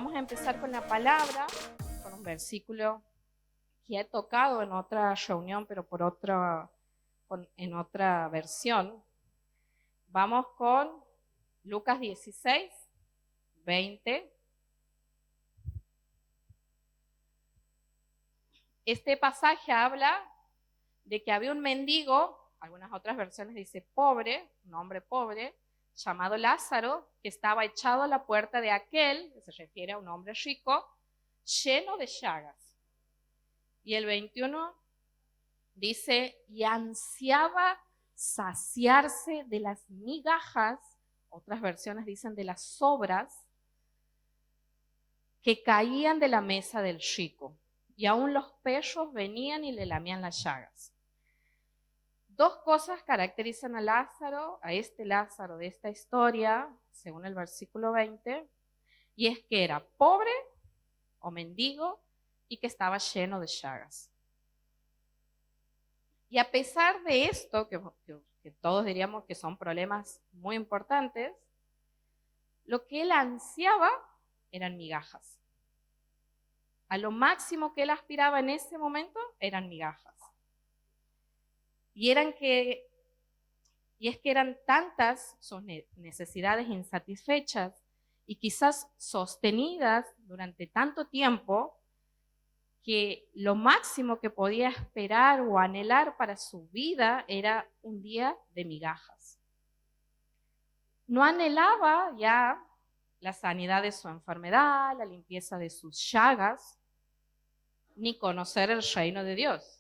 Vamos a empezar con la palabra, con un versículo que he tocado en otra reunión, pero en otra versión. Vamos con Lucas 16, 20. Este pasaje habla de que había un mendigo, algunas otras versiones dice pobre, un hombre pobre, llamado Lázaro, que estaba echado a la puerta de aquel, que se refiere a un hombre rico, lleno de llagas. Y el 21 dice, y ansiaba saciarse de las migajas, otras versiones dicen de las sobras, que caían de la mesa del rico. Y aún los perros venían y le lamían las llagas. Dos cosas caracterizan a este Lázaro de esta historia, según el versículo 20, y es que era pobre o mendigo y que estaba lleno de llagas. Y a pesar de esto, que todos diríamos que son problemas muy importantes, lo que él ansiaba eran migajas. A lo máximo que él aspiraba en ese momento eran migajas. Y es que eran tantas sus necesidades insatisfechas y quizás sostenidas durante tanto tiempo, que lo máximo que podía esperar o anhelar para su vida era un día de migajas. No anhelaba ya la sanidad de su enfermedad, la limpieza de sus llagas, ni conocer el reino de Dios.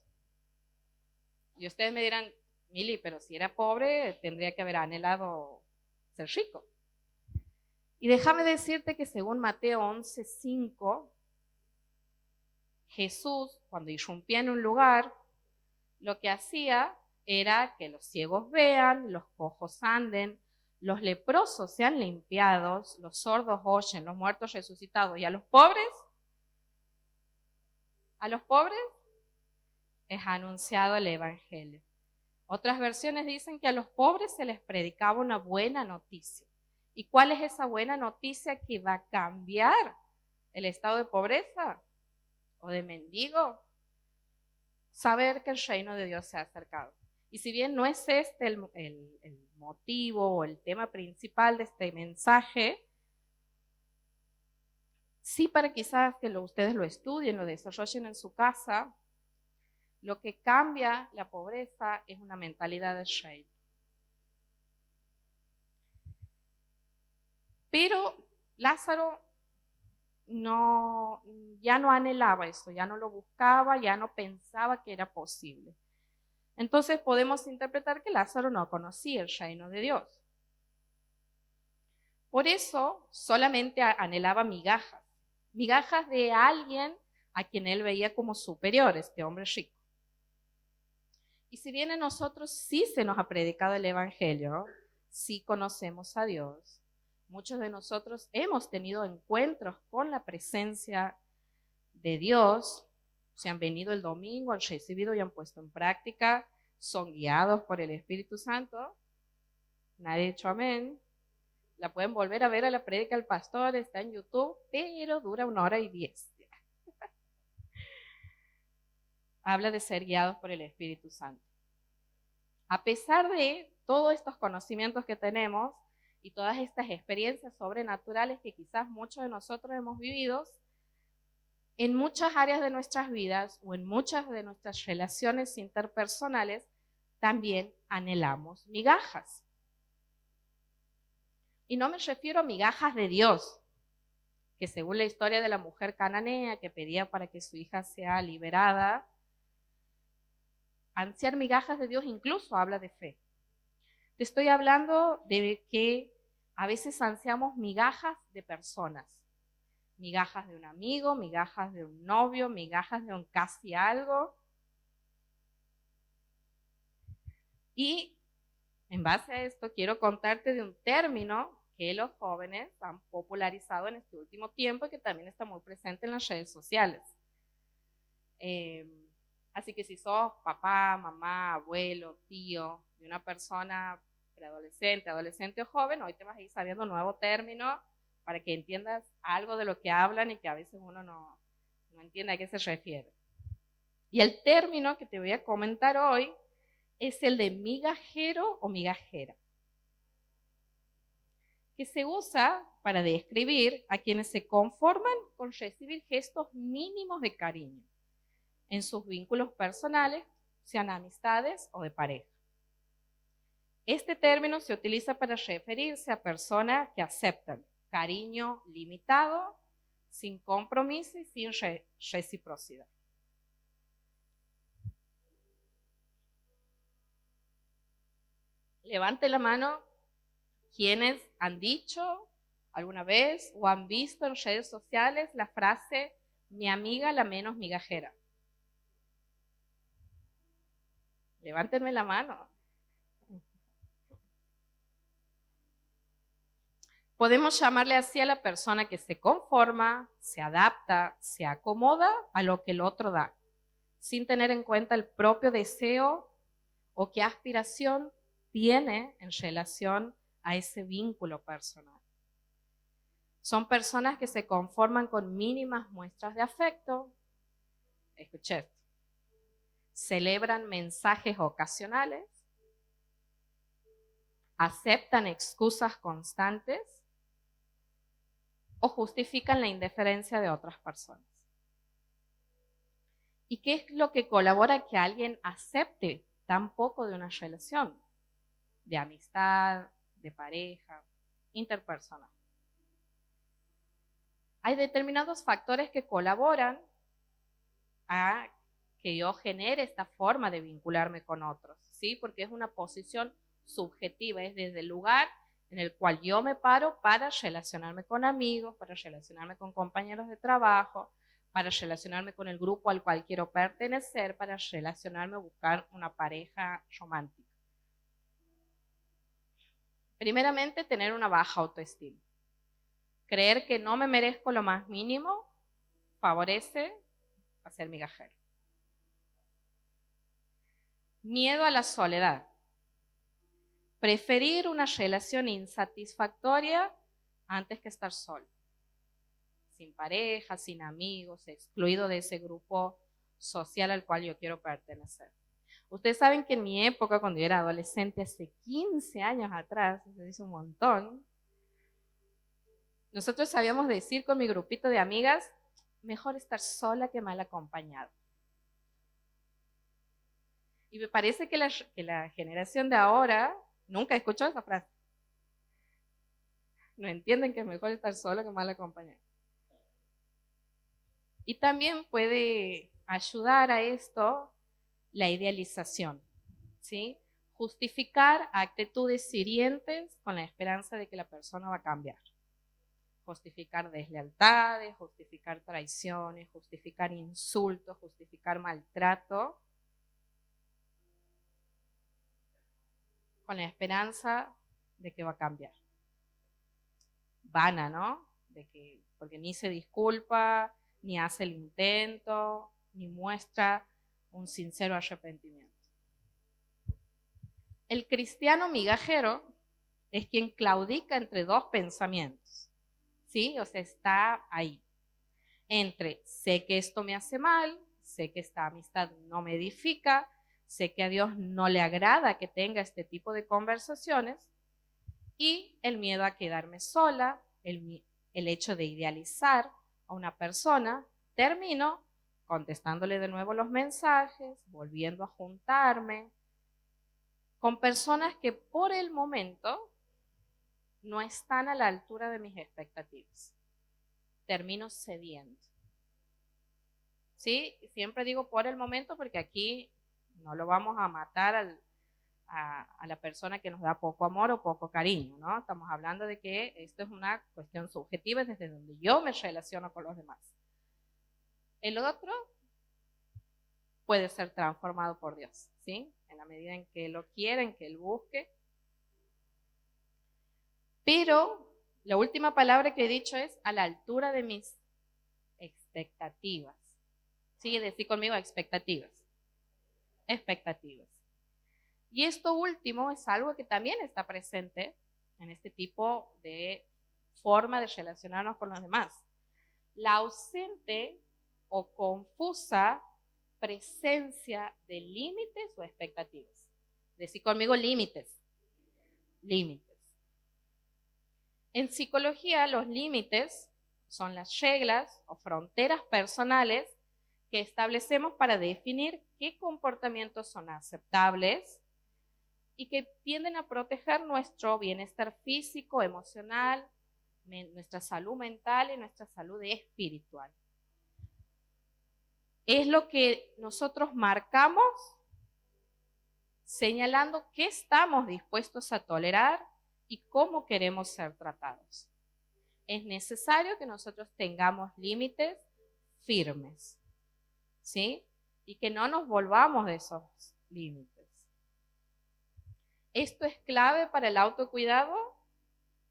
Y ustedes me dirán, Mili, pero si era pobre, tendría que haber anhelado ser rico. Y déjame decirte que según Mateo 11:5, Jesús, cuando irrumpía en un lugar, lo que hacía era que los ciegos vean, los cojos anden, los leprosos sean limpiados, los sordos oyen, los muertos resucitados. ¿Y a los pobres? A los pobres es anunciado el evangelio. Otras versiones dicen que a los pobres se les predicaba una buena noticia. ¿Y cuál es esa buena noticia que va a cambiar el estado de pobreza o de mendigo? Saber que el reino de Dios se ha acercado. Y si bien no es este el motivo o el tema principal de este mensaje, sí, para quizás que ustedes lo estudien, lo desarrollen en su casa, lo que cambia la pobreza es una mentalidad de reino. Pero Lázaro ya no anhelaba eso, ya no lo buscaba, ya no pensaba que era posible. Entonces podemos interpretar que Lázaro no conocía el reino de Dios. Por eso solamente anhelaba migajas de alguien a quien él veía como superior, este hombre rico. Y si bien a nosotros sí se nos ha predicado el evangelio, sí conocemos a Dios, muchos de nosotros hemos tenido encuentros con la presencia de Dios, se han venido el domingo, han recibido y han puesto en práctica, son guiados por el Espíritu Santo. Nadie ha dicho amén. La pueden volver a ver a la prédica del pastor, está en YouTube, pero dura 1:10. Habla de ser guiados por el Espíritu Santo. A pesar de todos estos conocimientos que tenemos y todas estas experiencias sobrenaturales que quizás muchos de nosotros hemos vivido, en muchas áreas de nuestras vidas o en muchas de nuestras relaciones interpersonales también anhelamos migajas. Y no me refiero a migajas de Dios, que según la historia de la mujer cananea que pedía para que su hija sea liberada, ansiar migajas de Dios incluso habla de fe. Te estoy hablando de que a veces ansiamos migajas de personas, migajas de un amigo, migajas de un novio, migajas de un casi algo. Y en base a esto quiero contarte de un término que los jóvenes han popularizado en este último tiempo y que también está muy presente en las redes sociales. Así que si sos papá, mamá, abuelo, tío de una persona preadolescente, adolescente o joven, hoy te vas a ir sabiendo un nuevo término para que entiendas algo de lo que hablan y que a veces uno no entiende a qué se refiere. Y el término que te voy a comentar hoy es el de migajero o migajera, que se usa para describir a quienes se conforman con recibir gestos mínimos de cariño en sus vínculos personales, sean amistades o de pareja. Este término se utiliza para referirse a personas que aceptan cariño limitado, sin compromiso y sin reciprocidad. Levante la mano quienes han dicho alguna vez o han visto en redes sociales la frase "mi amiga la menos migajera". Levántenme la mano. Podemos llamarle así a la persona que se conforma, se adapta, se acomoda a lo que el otro da, sin tener en cuenta el propio deseo o qué aspiración tiene en relación a ese vínculo personal. Son personas que se conforman con mínimas muestras de afecto. Escuché esto. Celebran mensajes ocasionales, aceptan excusas constantes o justifican la indiferencia de otras personas. ¿Y qué es lo que colabora a que alguien acepte tan poco de una relación? De amistad, de pareja, interpersonal. Hay determinados factores que colaboran a que yo genere esta forma de vincularme con otros, ¿sí? Porque es una posición subjetiva, es desde el lugar en el cual yo me paro para relacionarme con amigos, para relacionarme con compañeros de trabajo, para relacionarme con el grupo al cual quiero pertenecer, para relacionarme o buscar una pareja romántica. Primeramente, tener una baja autoestima. Creer que no me merezco lo más mínimo favorece a ser migajero. Miedo a la soledad. Preferir una relación insatisfactoria antes que estar solo. Sin pareja, sin amigos, excluido de ese grupo social al cual yo quiero pertenecer. Ustedes saben que en mi época, cuando yo era adolescente, hace 15 años atrás, se dice un montón, nosotros sabíamos decir con mi grupito de amigas, mejor estar sola que mal acompañada. Y me parece que la generación de ahora nunca escuchó esa frase. No entienden que es mejor estar solo que mal acompañado. Y también puede ayudar a esto la idealización, ¿sí? Justificar actitudes hirientes con la esperanza de que la persona va a cambiar. Justificar deslealtades, justificar traiciones, justificar insultos, justificar maltrato, con la esperanza de que va a cambiar. Vana, ¿no? Porque ni se disculpa, ni hace el intento, ni muestra un sincero arrepentimiento. El cristiano migajero es quien claudica entre dos pensamientos, ¿sí? O sea, está ahí, entre sé que esto me hace mal, sé que esta amistad no me edifica, sé que a Dios no le agrada que tenga este tipo de conversaciones, y el miedo a quedarme sola, el hecho de idealizar a una persona, termino contestándole de nuevo los mensajes, volviendo a juntarme con personas que por el momento no están a la altura de mis expectativas. Termino cediendo. ¿Sí? Siempre digo por el momento porque aquí no lo vamos a matar a la persona que nos da poco amor o poco cariño, ¿no? Estamos hablando de que esto es una cuestión subjetiva desde donde yo me relaciono con los demás. El otro puede ser transformado por Dios, ¿sí? En la medida en que Él lo quiera, en que Él busque. Pero la última palabra que he dicho es a la altura de mis expectativas. ¿Sí? Decir conmigo expectativas. Expectativas. Y esto último es algo que también está presente en este tipo de forma de relacionarnos con los demás. La ausente o confusa presencia de límites o expectativas. Decí conmigo límites. Límites. En psicología, los límites son las reglas o fronteras personales que establecemos para definir qué comportamientos son aceptables y que tienden a proteger nuestro bienestar físico, emocional, nuestra salud mental y nuestra salud espiritual. Es lo que nosotros marcamos señalando qué estamos dispuestos a tolerar y cómo queremos ser tratados. Es necesario que nosotros tengamos límites firmes, ¿sí? Y que no nos volvamos de esos límites. Esto es clave para el autocuidado,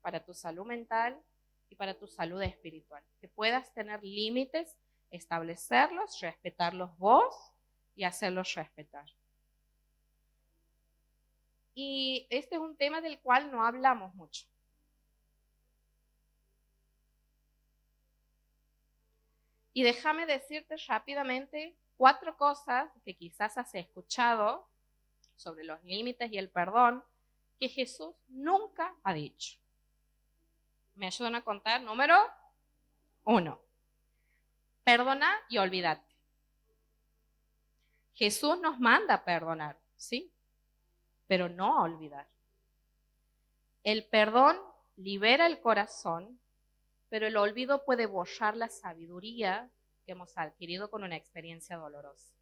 para tu salud mental y para tu salud espiritual. Que puedas tener límites, establecerlos, respetarlos vos y hacerlos respetar. Y este es un tema del cual no hablamos mucho. Y déjame decirte rápidamente 4 cosas que quizás has escuchado sobre los límites y el perdón que Jesús nunca ha dicho. ¿Me ayudan a contar? Número 1. Perdona y olvídate. Jesús nos manda a perdonar, ¿sí? Pero no a olvidar. El perdón libera el corazón, pero el olvido puede borrar la sabiduría que hemos adquirido con una experiencia dolorosa.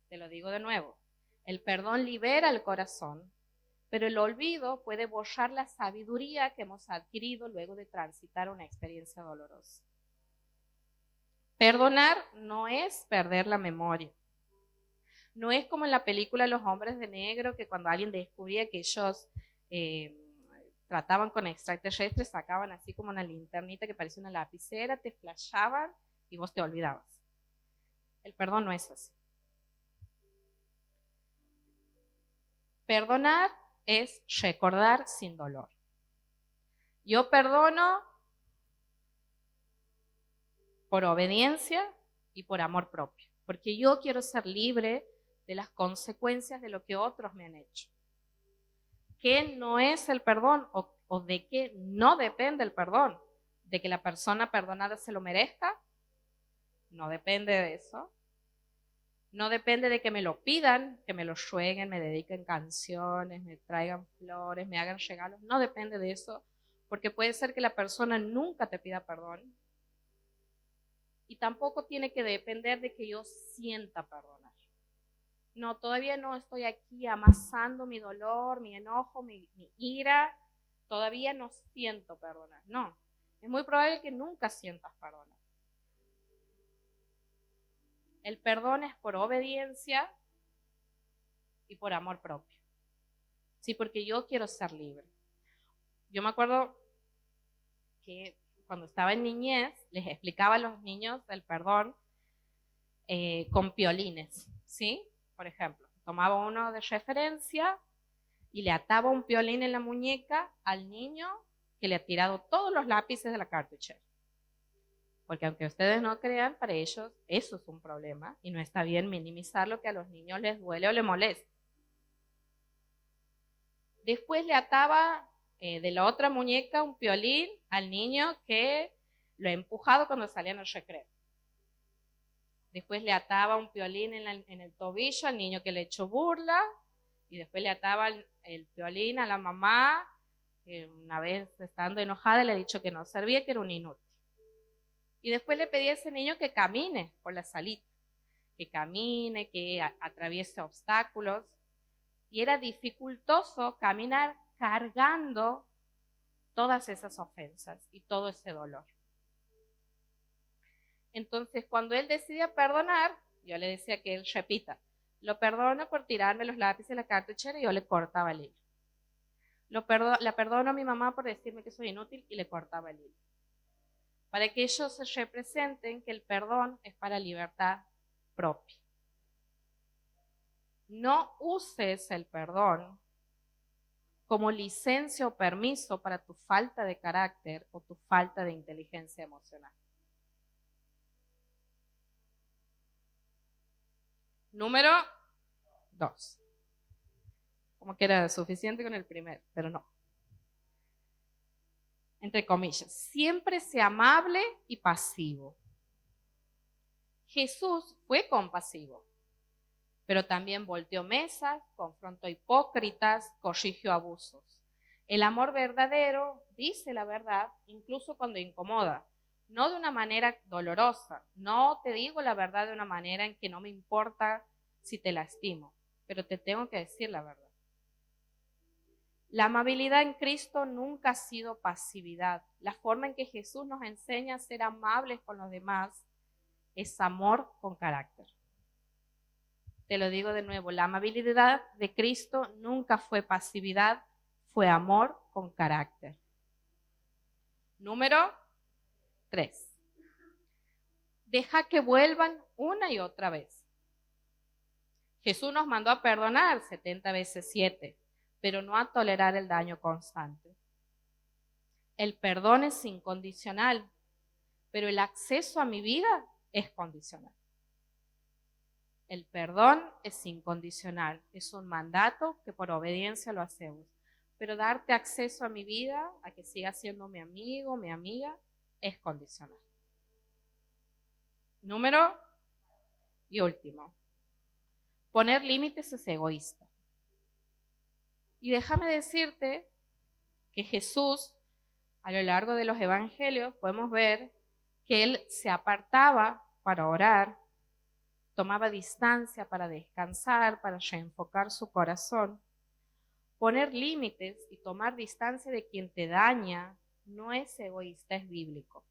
Te lo digo de nuevo. El perdón libera el corazón, pero el olvido puede borrar la sabiduría que hemos adquirido luego de transitar una experiencia dolorosa. Perdonar no es perder la memoria. No es como en la película Los Hombres de Negro, que cuando alguien descubría que ellos trataban con extraterrestres, sacaban así como una linternita que parecía una lapicera, te flashaban y vos te olvidabas. El perdón no es así. Perdonar es recordar sin dolor. Yo perdono por obediencia y por amor propio, porque yo quiero ser libre de las consecuencias de lo que otros me han hecho. ¿Qué no es el perdón o de qué no depende el perdón? ¿De que la persona perdonada se lo merezca? No depende de eso. No depende de que me lo pidan, que me lo rueguen, me dediquen canciones, me traigan flores, me hagan regalos. No depende de eso, porque puede ser que la persona nunca te pida perdón. Y tampoco tiene que depender de que yo sienta perdonar. No, todavía no estoy aquí amasando mi dolor, mi enojo, mi ira. Todavía no siento perdonar. No, es muy probable que nunca sientas perdonar. El perdón es por obediencia y por amor propio. Sí, porque yo quiero ser libre. Yo me acuerdo que cuando estaba en niñez, les explicaba a los niños el perdón con piolines, ¿sí? Por ejemplo, tomaba uno de referencia y le ataba un piolín en la muñeca al niño que le ha tirado todos los lápices de la cartuchera. Porque aunque ustedes no crean, para ellos eso es un problema y no está bien minimizar lo que a los niños les duele o les molesta. Después le ataba de la otra muñeca un piolín al niño que lo ha empujado cuando salía en el recreo. Después le ataba un piolín en el tobillo al niño que le echó burla. Y después le ataba el piolín a la mamá, que una vez estando enojada le ha dicho que no servía, que era un inútil. Y después le pedí a ese niño que camine por la salita, que camine, que atraviese obstáculos. Y era dificultoso caminar cargando todas esas ofensas y todo ese dolor. Entonces, cuando él decidía perdonar, yo le decía que él repita, lo perdono por tirarme los lápices de la cartuchera y yo le cortaba el hilo. La perdono a mi mamá por decirme que soy inútil y le cortaba el hilo. Para que ellos se representen que el perdón es para libertad propia. No uses el perdón como licencia o permiso para tu falta de carácter o tu falta de inteligencia emocional. Número 2. Como que era suficiente con el primero, pero no. Entre comillas, siempre sea amable y pasivo. Jesús fue compasivo, pero también volteó mesas, confrontó hipócritas, corrigió abusos. El amor verdadero dice la verdad, incluso cuando incomoda, no de una manera dolorosa. No te digo la verdad de una manera en que no me importa si te lastimo, pero te tengo que decir la verdad. La amabilidad en Cristo nunca ha sido pasividad. La forma en que Jesús nos enseña a ser amables con los demás es amor con carácter. Te lo digo de nuevo, la amabilidad de Cristo nunca fue pasividad, fue amor con carácter. Número 3. Deja que vuelvan una y otra vez. Jesús nos mandó a perdonar 70 veces 7, pero no a tolerar el daño constante. El perdón es incondicional, pero el acceso a mi vida es condicional. El perdón es incondicional, es un mandato que por obediencia lo hacemos. Pero darte acceso a mi vida, a que siga siendo mi amigo, mi amiga, es condicional. Número y último. Poner límites es egoísta. Y déjame decirte que Jesús, a lo largo de los evangelios, podemos ver que Él se apartaba para orar, tomaba distancia para descansar, para reenfocar su corazón. Poner límites y tomar distancia de quien te daña no es egoísta, es bíblico.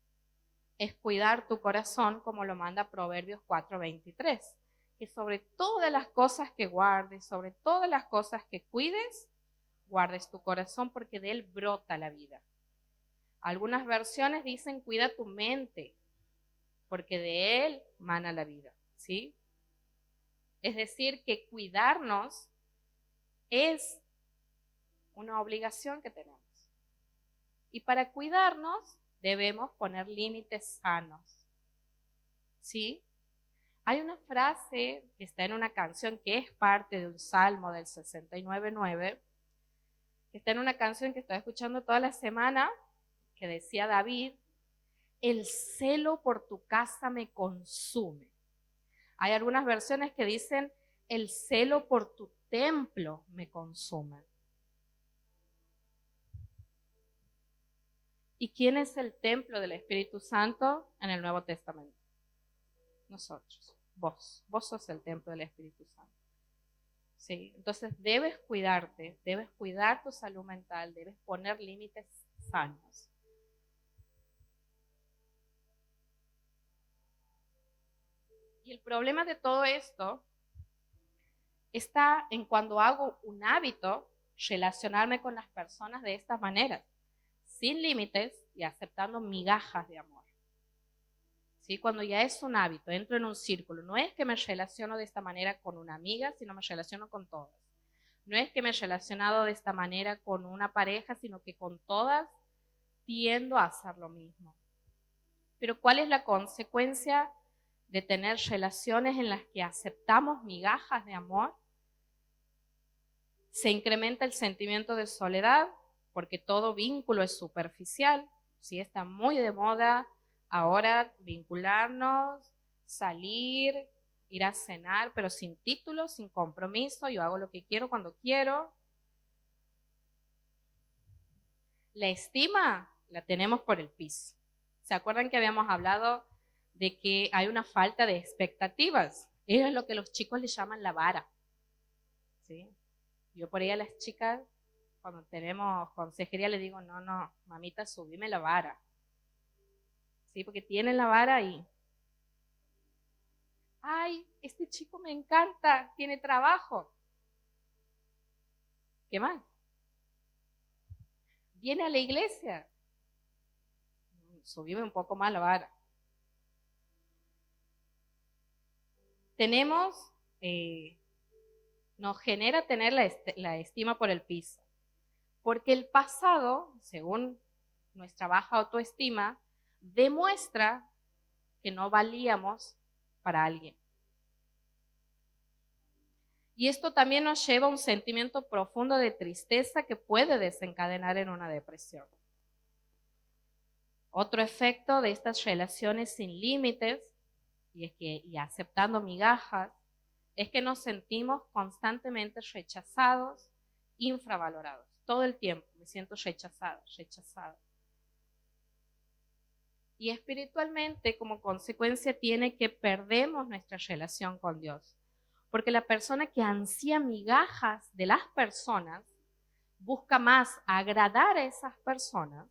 Es cuidar tu corazón como lo manda Proverbios 4:23, que sobre todas las cosas que guardes, sobre todas las cosas que cuides, guardes tu corazón porque de él brota la vida. Algunas versiones dicen cuida tu mente porque de él mana la vida, ¿sí? Es decir, que cuidarnos es una obligación que tenemos. Y para cuidarnos debemos poner límites sanos, ¿sí? Hay una frase que está en una canción que es parte de un salmo del 69:9, que está en una canción que estaba escuchando toda la semana, que decía David: el celo por tu casa me consume. Hay algunas versiones que dicen: el celo por tu templo me consume. ¿Y quién es el templo del Espíritu Santo en el Nuevo Testamento? Nosotros, vos sos el templo del Espíritu Santo. ¿Sí? Entonces debes cuidarte, debes cuidar tu salud mental, debes poner límites sanos. Y el problema de todo esto está en cuando hago un hábito relacionarme con las personas de esta manera, sin límites y aceptando migajas de amor. ¿Sí? Cuando ya es un hábito, entro en un círculo, no es que me relaciono de esta manera con una amiga, sino me relaciono con todas. No es que me he relacionado de esta manera con una pareja, sino que con todas tiendo a hacer lo mismo. Pero ¿cuál es la consecuencia de tener relaciones en las que aceptamos migajas de amor? Se incrementa el sentimiento de soledad, porque todo vínculo es superficial. Sí, está muy de moda ahora vincularnos, salir, ir a cenar, pero sin título, sin compromiso. Yo hago lo que quiero cuando quiero. La estima la tenemos por el piso. ¿Se acuerdan que habíamos hablado de que hay una falta de expectativas? Eso es lo que los chicos le llaman la vara. ¿Sí? Yo por ahí a las chicas, cuando tenemos consejería, les digo: no, mamita, subime la vara. ¿Sí? Porque tienen la vara ahí. Ay, este chico me encanta, tiene trabajo. ¿Qué más? Viene a la iglesia. Subime un poco más la vara. Nos genera tener la estima por el piso. Porque el pasado, según nuestra baja autoestima, demuestra que no valíamos para alguien. Y esto también nos lleva a un sentimiento profundo de tristeza que puede desencadenar en una depresión. Otro efecto de estas relaciones sin límites y aceptando migajas es que nos sentimos constantemente rechazados, infravalorados. Todo el tiempo me siento rechazado. Y espiritualmente, como consecuencia, tiene que perdemos nuestra relación con Dios. Porque la persona que ansía migajas de las personas busca más agradar a esas personas,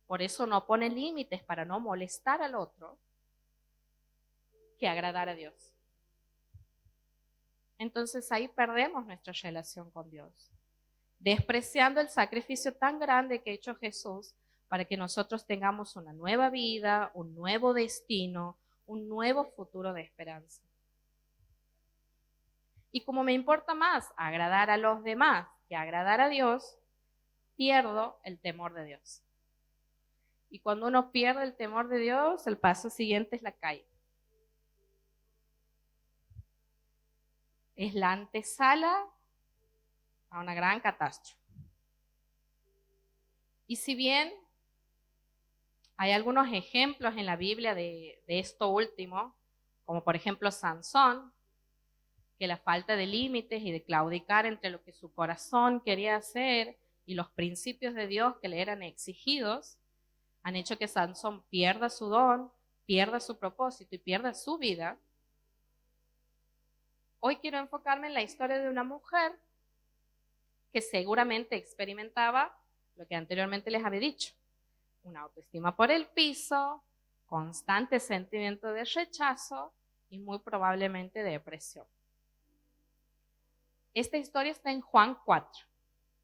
por eso no pone límites para no molestar al otro, que agradar a Dios. Entonces ahí perdemos nuestra relación con Dios, despreciando el sacrificio tan grande que ha hecho Jesús para que nosotros tengamos una nueva vida, un nuevo destino, un nuevo futuro de esperanza. Y como me importa más agradar a los demás que agradar a Dios, pierdo el temor de Dios. Y cuando uno pierde el temor de Dios, el paso siguiente es la caída. Es la antesala a una gran catástrofe. Y si bien hay algunos ejemplos en la Biblia de esto último, como por ejemplo Sansón, que la falta de límites y de claudicar entre lo que su corazón quería hacer y los principios de Dios que le eran exigidos, han hecho que Sansón pierda su don, pierda su propósito y pierda su vida. Hoy quiero enfocarme en la historia de una mujer que seguramente experimentaba lo que anteriormente les había dicho: una autoestima por el piso, constante sentimiento de rechazo y muy probablemente depresión. Esta historia está en Juan 4,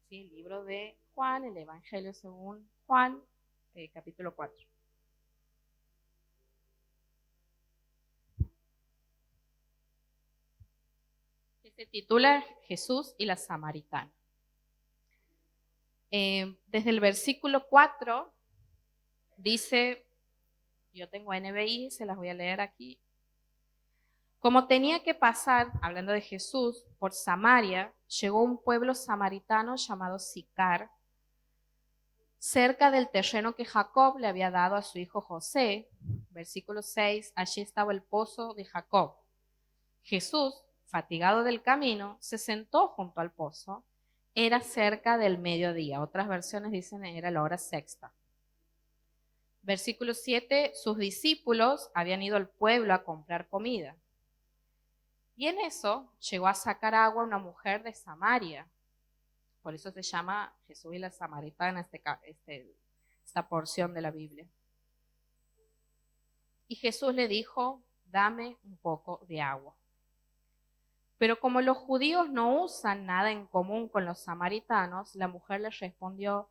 ¿sí? El libro de Juan, el Evangelio según Juan, capítulo 4. Que se titula Jesús y la Samaritana. Desde el versículo 4 dice, yo tengo NBI, se las voy a leer aquí. Como tenía que pasar, hablando de Jesús, por Samaria, llegó a un pueblo samaritano llamado Sicar, cerca del terreno que Jacob le había dado a su hijo José. Versículo 6, allí estaba el pozo de Jacob. Jesús, fatigado del camino, se sentó junto al pozo. Era cerca del mediodía. Otras versiones dicen era la hora sexta. Versículo 7, sus discípulos habían ido al pueblo a comprar comida. Y en eso llegó a sacar agua una mujer de Samaria. Por eso se llama Jesús y la Samaritana esta porción de la Biblia. Y Jesús le dijo, dame un poco de agua. Pero como los judíos no usan nada en común con los samaritanos, la mujer le respondió,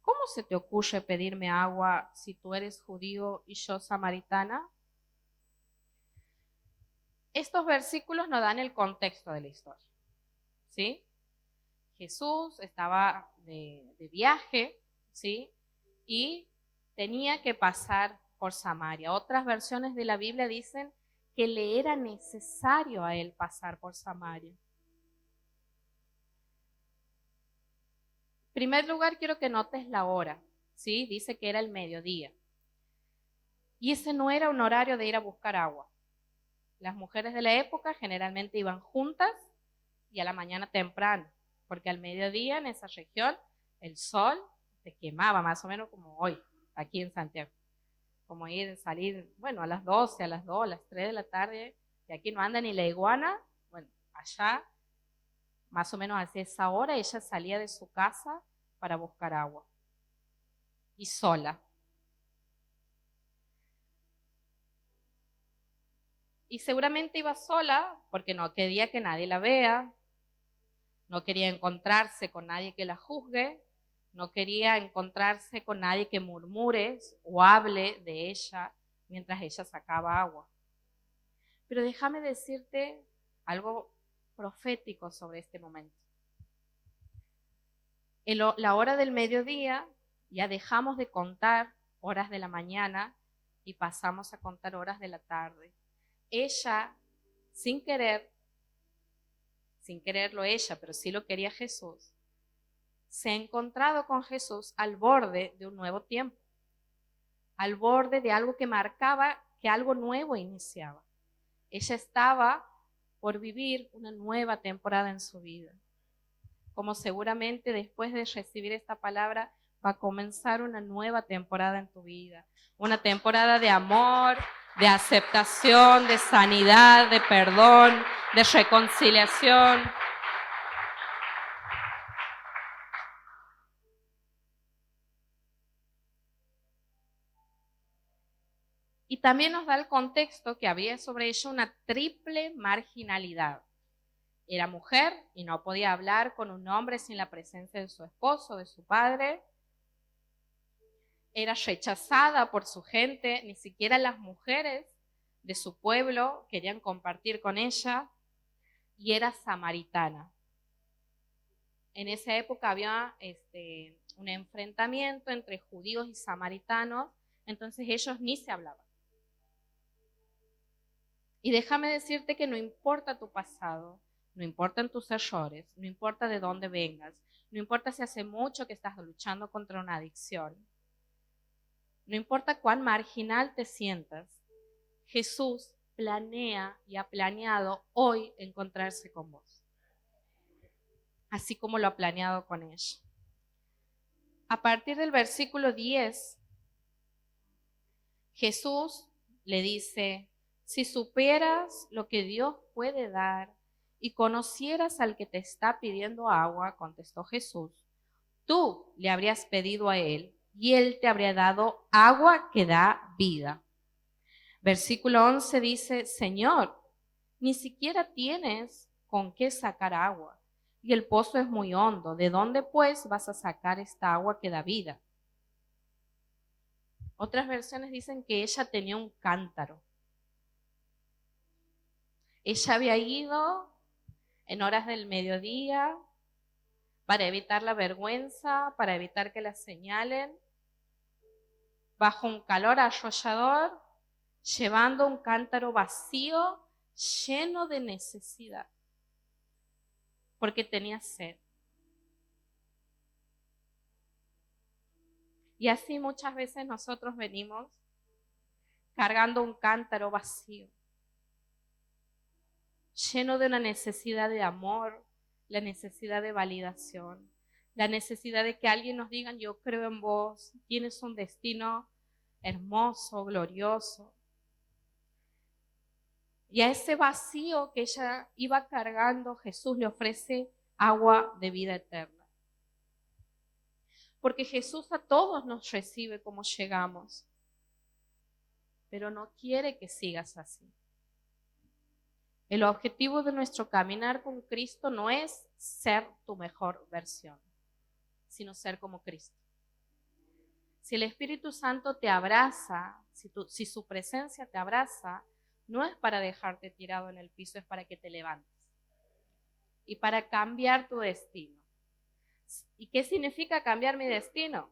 ¿cómo se te ocurre pedirme agua si tú eres judío y yo samaritana? Estos versículos nos dan el contexto de la historia, ¿sí? Jesús estaba de viaje, ¿sí? Y tenía que pasar por Samaria. Otras versiones de la Biblia dicen que le era necesario a él pasar por Samaria. En primer lugar, quiero que notes la hora, ¿sí? Dice que era el mediodía. Y ese no era un horario de ir a buscar agua. Las mujeres de la época generalmente iban juntas y a la mañana temprano, porque al mediodía en esa región el sol te quemaba más o menos como hoy, aquí en Santiago. Como salir, bueno, a las 12, a las 2, a las 3 de la tarde, y aquí no anda ni la iguana. Bueno, allá, más o menos hacia esa hora, ella salía de su casa para buscar agua. Y sola. Y seguramente iba sola porque no quería que nadie la vea, no quería encontrarse con nadie que la juzgue, no quería encontrarse con nadie que murmure o hable de ella mientras ella sacaba agua. Pero déjame decirte algo profético sobre este momento. La hora del mediodía ya dejamos de contar horas de la mañana y pasamos a contar horas de la tarde. Ella, sin quererlo ella, pero sí lo quería Jesús, se ha encontrado con Jesús al borde de un nuevo tiempo, al borde de algo que marcaba que algo nuevo iniciaba. Ella estaba por vivir una nueva temporada en su vida. Como seguramente después de recibir esta palabra va a comenzar una nueva temporada en tu vida. Una temporada de amor, de aceptación, de sanidad, de perdón, de reconciliación. Y también nos da el contexto que había sobre ella una triple marginalidad. Era mujer y no podía hablar con un hombre sin la presencia de su esposo, de su padre. Era rechazada por su gente, ni siquiera las mujeres de su pueblo querían compartir con ella, y era samaritana. En esa época había un enfrentamiento entre judíos y samaritanos, entonces ellos ni se hablaban. Y déjame decirte que no importa tu pasado, no importan tus errores, no importa de dónde vengas, no importa si hace mucho que estás luchando contra una adicción, no importa cuán marginal te sientas, Jesús planea y ha planeado hoy encontrarse con vos, así como lo ha planeado con ella. A partir del versículo 10, Jesús le dice: si supieras lo que Dios puede dar y conocieras al que te está pidiendo agua, contestó Jesús, tú le habrías pedido a él y él te habría dado agua que da vida. Versículo 11 dice: Señor, ni siquiera tienes con qué sacar agua y el pozo es muy hondo. ¿De dónde pues vas a sacar esta agua que da vida? Otras versiones dicen que ella tenía un cántaro. Ella había ido en horas del mediodía para evitar la vergüenza, para evitar que la señalen, bajo un calor arrollador, llevando un cántaro vacío, lleno de necesidad, porque tenía sed. Y así muchas veces nosotros venimos cargando un cántaro vacío, lleno de una necesidad de amor, la necesidad de validación, la necesidad de que alguien nos diga: yo creo en vos, tienes un destino hermoso, glorioso. Y a ese vacío que ella iba cargando, Jesús le ofrece agua de vida eterna. Porque Jesús a todos nos recibe como llegamos, pero no quiere que sigas así. El objetivo de nuestro caminar con Cristo no es ser tu mejor versión, sino ser como Cristo. Si el Espíritu Santo te abraza, si su presencia te abraza, no es para dejarte tirado en el piso, es para que te levantes y para cambiar tu destino. ¿Y qué significa cambiar mi destino?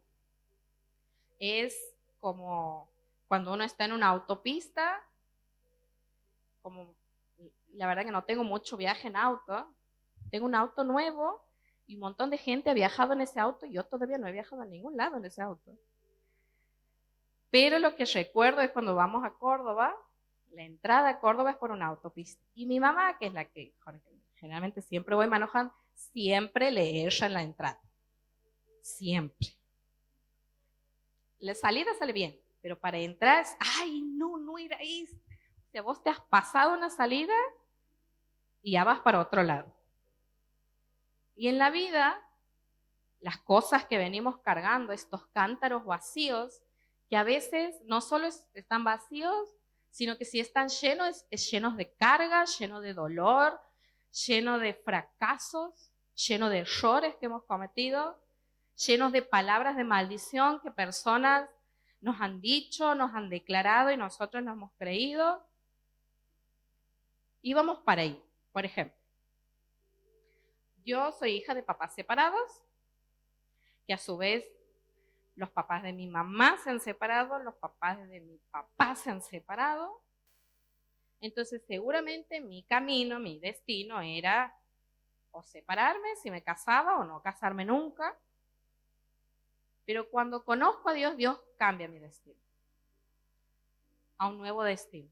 Es como cuando uno está en una autopista, como la verdad que no tengo mucho viaje en auto, tengo un auto nuevo y un montón de gente ha viajado en ese auto y yo todavía no he viajado a ningún lado en ese auto. Pero lo que recuerdo es cuando vamos a Córdoba, la entrada a Córdoba es por una autopista. Y mi mamá, que es la que generalmente siempre voy manejando, siempre le erra en la entrada. Siempre. La salida sale bien, pero para entrar es: ay, no ir ahí. O sea, vos te has pasado una salida y ya vas para otro lado. Y en la vida, las cosas que venimos cargando, estos cántaros vacíos, que a veces no solo están vacíos, sino que si están llenos, es llenos de carga, lleno de dolor, lleno de fracasos, lleno de errores que hemos cometido, llenos de palabras de maldición que personas nos han dicho, nos han declarado y nosotros nos hemos creído. Y vamos para ahí. Por ejemplo, yo soy hija de papás separados que a su vez los papás de mi mamá se han separado, los papás de mi papá se han separado. Entonces seguramente mi camino, mi destino era o separarme si me casaba o no casarme nunca. Pero cuando conozco a Dios, Dios cambia mi destino a un nuevo destino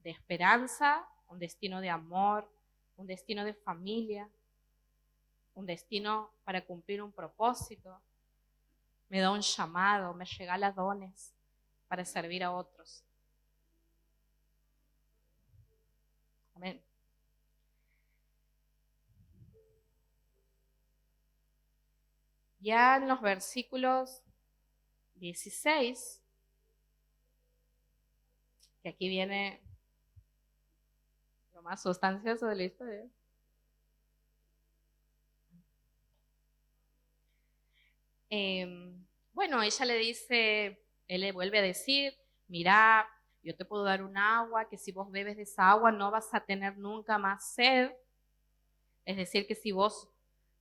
de esperanza, un destino de amor, un destino de familia, un destino para cumplir un propósito. Me da un llamado, me regala dones para servir a otros. Amén. Ya en los versículos 16, que aquí viene lo más sustancioso de la historia. Bueno, ella le dice, él le vuelve a decir, mira, yo te puedo dar un agua, que si vos bebes de esa agua no vas a tener nunca más sed. Es decir, que si vos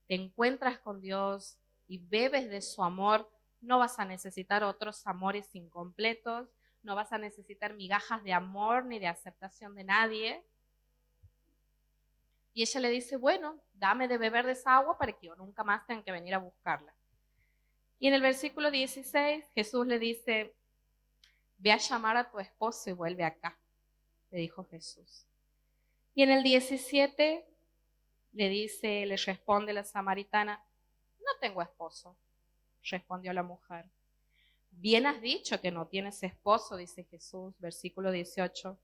te encuentras con Dios y bebes de su amor, no vas a necesitar otros amores incompletos, no vas a necesitar migajas de amor ni de aceptación de nadie. Y ella le dice, bueno, dame de beber de esa agua para que yo nunca más tenga que venir a buscarla. Y en el versículo 16, Jesús le dice, ve a llamar a tu esposo y vuelve acá, le dijo Jesús. Y en el 17 le responde la samaritana, no tengo esposo, respondió la mujer. Bien has dicho que no tienes esposo, dice Jesús, versículo 18.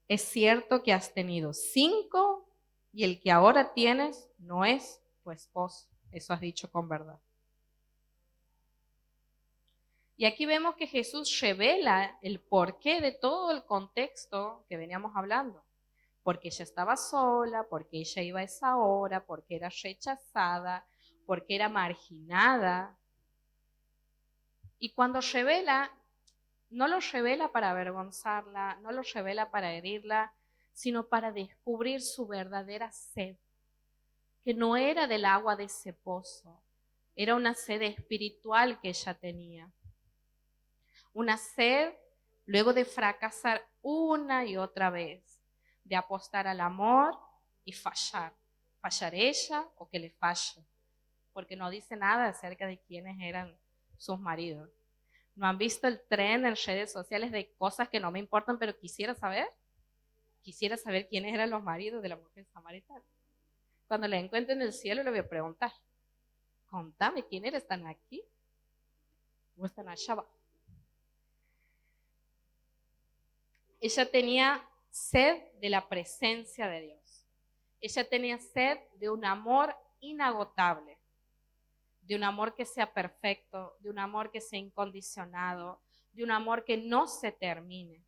Es cierto que has tenido 5 y el que ahora tienes no es tu esposo. Eso has dicho con verdad. Y aquí vemos que Jesús revela el porqué de todo el contexto que veníamos hablando. Porque ella estaba sola, porque ella iba a esa hora, porque era rechazada, porque era marginada. Y cuando revela, no lo revela para avergonzarla, no lo revela para herirla, sino para descubrir su verdadera sed, que no era del agua de ese pozo, era una sed espiritual que ella tenía. Una sed luego de fracasar una y otra vez, de apostar al amor y fallar. Fallar ella o que le falle, porque no dice nada acerca de quiénes eran sus maridos. ¿No han visto el tren en redes sociales de cosas que no me importan, pero quisiera saber? Quisiera saber quiénes eran los maridos de la mujer samaritana. Cuando la encuentre en el cielo le voy a preguntar, contame, ¿quién eres? ¿Están aquí o están allá abajo? Ella tenía sed de la presencia de Dios. Ella tenía sed de un amor inagotable, de un amor que sea perfecto, de un amor que sea incondicionado, de un amor que no se termine.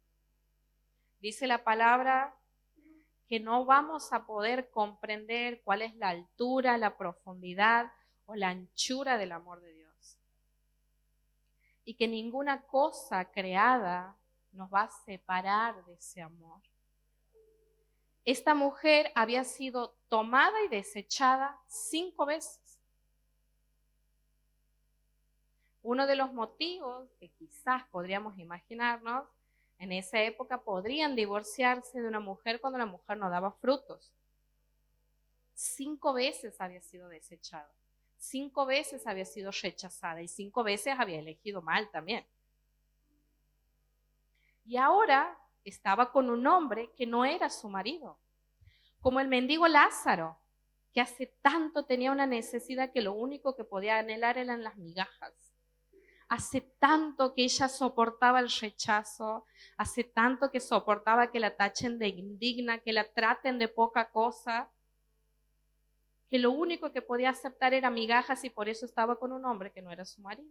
Dice la palabra que no vamos a poder comprender cuál es la altura, la profundidad o la anchura del amor de Dios. Y que ninguna cosa creada nos va a separar de ese amor. Esta mujer había sido tomada y desechada 5 veces. Uno de los motivos que quizás podríamos imaginarnos, en esa época podrían divorciarse de una mujer cuando la mujer no daba frutos. 5 veces había sido desechada, 5 veces había sido rechazada y 5 veces había elegido mal también. Y ahora estaba con un hombre que no era su marido, como el mendigo Lázaro, que hace tanto tenía una necesidad que lo único que podía anhelar eran las migajas. Hace tanto que ella soportaba el rechazo, hace tanto que soportaba que la tachen de indigna, que la traten de poca cosa, que lo único que podía aceptar era migajas y por eso estaba con un hombre que no era su marido.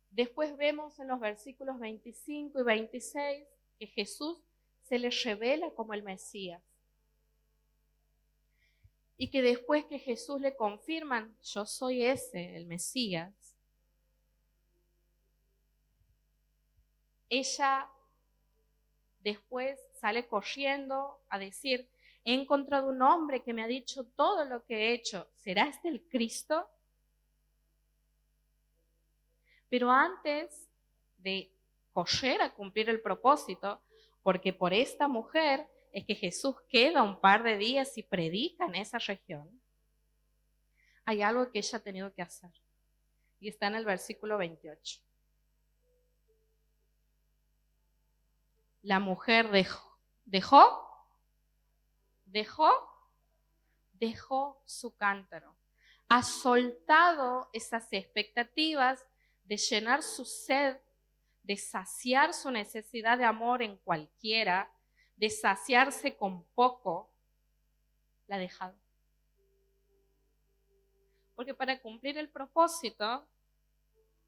Después vemos en los versículos 25 y 26 que Jesús se le revela como el Mesías. Y que después que Jesús le confirman, yo soy ese, el Mesías, ella después sale corriendo a decir, he encontrado un hombre que me ha dicho todo lo que he hecho. ¿Será este el Cristo? Pero antes de correr a cumplir el propósito, porque por esta mujer es que Jesús queda un par de días y predica en esa región, hay algo que ella ha tenido que hacer. Y está en el versículo 28. La mujer dejó su cántaro. Ha soltado esas expectativas de llenar su sed, de saciar su necesidad de amor en cualquiera, de saciarse con poco. La ha dejado. Porque para cumplir el propósito,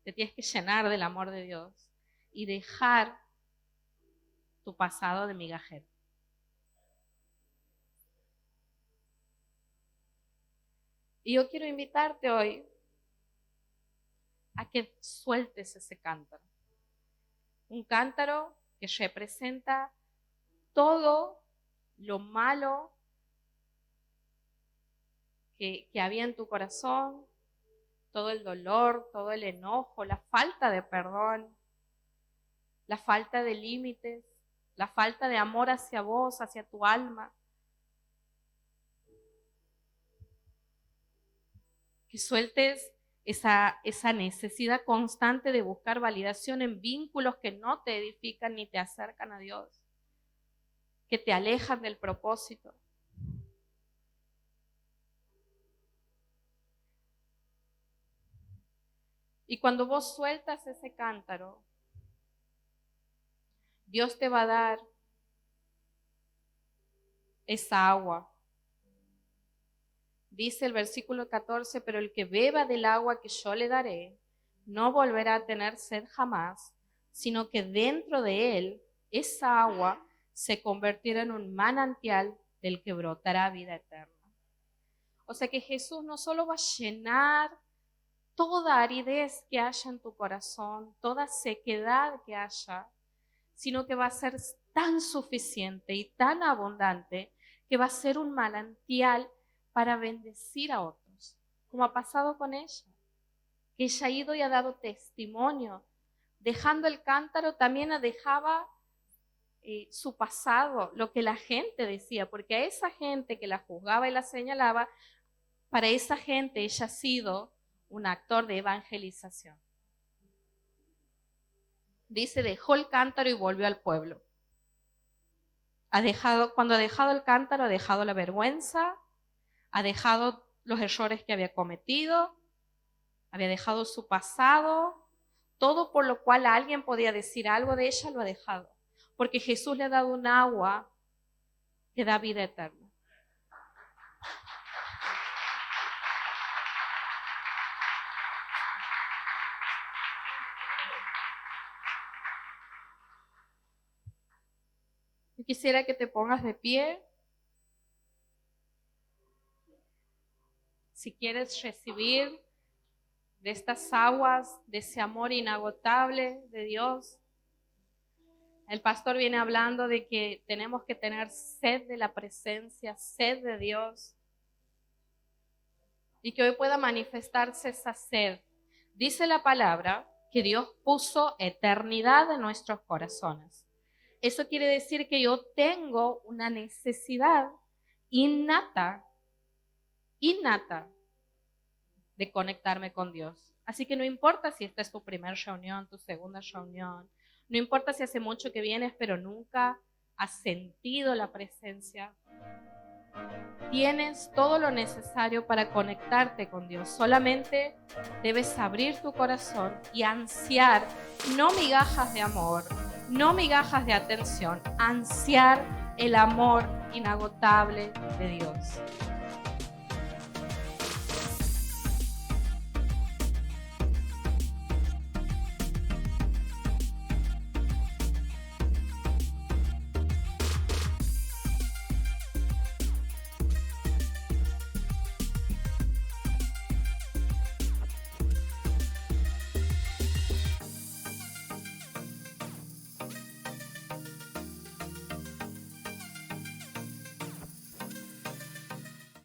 te tienes que llenar del amor de Dios y dejar tu pasado de migajero. Y yo quiero invitarte hoy a que sueltes ese cántaro. Un cántaro que representa todo lo malo que había en tu corazón, todo el dolor, todo el enojo, la falta de perdón, la falta de límites, la falta de amor hacia vos, hacia tu alma. Que sueltes esa necesidad constante de buscar validación en vínculos que no te edifican ni te acercan a Dios, que te alejan del propósito. Y cuando vos sueltas ese cántaro, Dios te va a dar esa agua. Dice el versículo 14, pero el que beba del agua que yo le daré, no volverá a tener sed jamás, sino que dentro de él, esa agua se convertirá en un manantial del que brotará vida eterna. O sea que Jesús no solo va a llenar toda aridez que haya en tu corazón, toda sequedad que haya, sino que va a ser tan suficiente y tan abundante que va a ser un manantial para bendecir a otros, como ha pasado con ella, que ella ha ido y ha dado testimonio. Dejando el cántaro también dejaba su pasado, lo que la gente decía, porque a esa gente que la juzgaba y la señalaba, para esa gente ella ha sido un actor de evangelización. Dice, dejó el cántaro y volvió al pueblo. Cuando ha dejado el cántaro, ha dejado la vergüenza, ha dejado los errores que había cometido, había dejado su pasado, todo por lo cual alguien podía decir algo de ella lo ha dejado, porque Jesús le ha dado un agua que da vida eterna. Yo quisiera que te pongas de pie. Si quieres recibir de estas aguas, de ese amor inagotable de Dios. El pastor viene hablando de que tenemos que tener sed de la presencia, sed de Dios. Y que hoy pueda manifestarse esa sed. Dice la palabra que Dios puso eternidad en nuestros corazones. Eso quiere decir que yo tengo una necesidad innata de conectarme con Dios. Así que no importa si esta es tu primera reunión, tu segunda reunión, no importa si hace mucho que vienes pero nunca has sentido la presencia. Tienes todo lo necesario para conectarte con Dios. Solamente debes abrir tu corazón y ansiar, no migajas de amor, no migajas de atención, ansiar el amor inagotable de Dios.